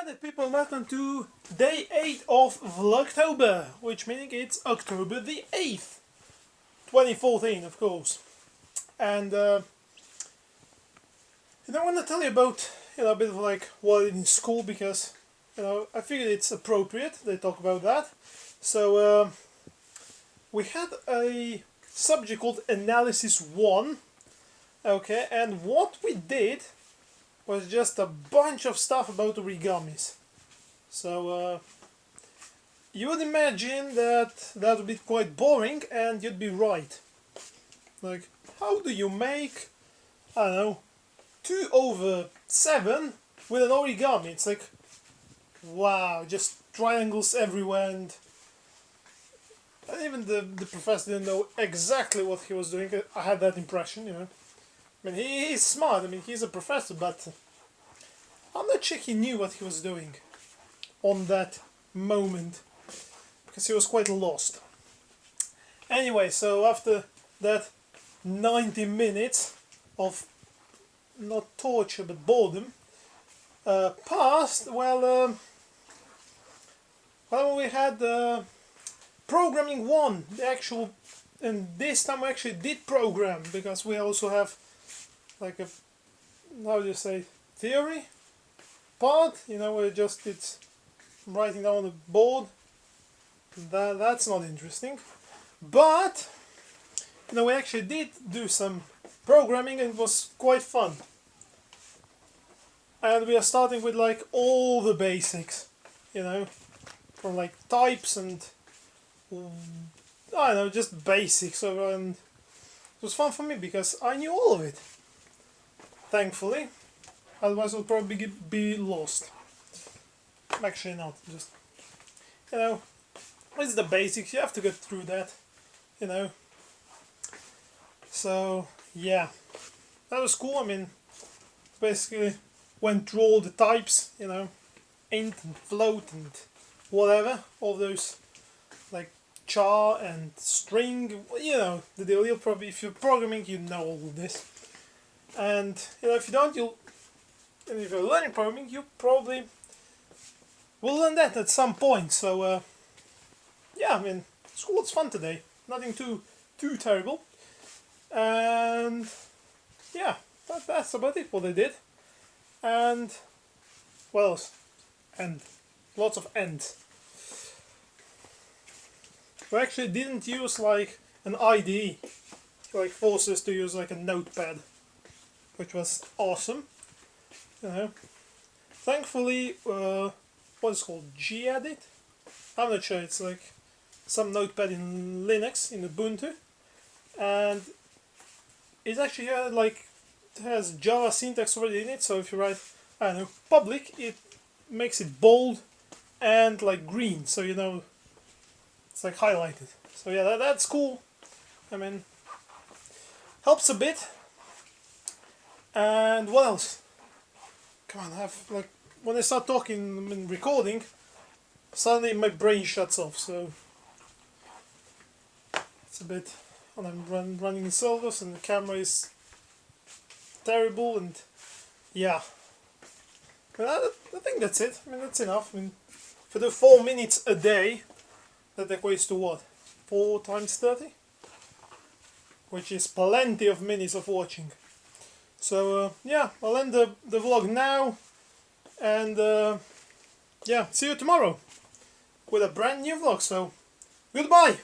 Hi there people, welcome to day 8 of Vlogtober, which meaning it's October the 8th, 2014 of course. And I want to tell you about a bit of like what I did in school, because I figured it's appropriate they talk about that. So we had a subject called Analysis 1, okay, and what we did was just a bunch of stuff about origamis. So you would imagine that that would be quite boring, and you'd be right. Like, how do you make, I don't know, 2/7 with an origami? It's like, wow, just triangles everywhere, and even the professor didn't know exactly what he was doing. I had that impression. I mean, he's smart, I mean, he's a professor, but I'm not sure he knew what he was doing on that moment, because he was quite lost. Anyway, so after that 90 minutes of not torture but boredom passed, well, we had programming 1, the actual, and this time we actually did program, because we also have like a, how do you say, theory part, where it's writing down on the board. That's not interesting, but we actually did do some programming, and it was quite fun. And we are starting with like all the basics, from like types and I don't know, just basics. So and it was fun for me because I knew all of it, thankfully. Otherwise I'll probably be lost. Actually not, just, it's the basics, you have to get through that, So, yeah, that was cool. I mean, basically went through all the types, int and float and whatever, all those, like char and string, the deal. You'll probably, if you're programming, you know all of this. And, if you don't, and if you're learning programming, you probably will learn that at some point. So yeah, I mean, school was fun today. Nothing too terrible. And yeah, that's about it. What I did. And what else? And lots of ends. We actually didn't use like an IDE, like forced us to use like a notepad, which was awesome. Thankfully, what's it called, gedit? I'm not sure, it's like some notepad in Linux, in Ubuntu, and it's actually like, it has Java syntax already in it, so if you write, I don't know, public, it makes it bold and like green, so it's like highlighted. So yeah, that's cool. I mean, helps a bit. And what else? Come on, I have like, when I start talking and recording, suddenly my brain shuts off, so it's a bit, and I'm running in circles, and the camera is terrible, and yeah. But I think that's it. I mean, that's enough. I mean, if I do 4 minutes a day, that equates to what? 4 times 30? Which is plenty of minutes of watching. So yeah, I'll end the vlog now, and yeah, see you tomorrow with a brand new vlog. So goodbye.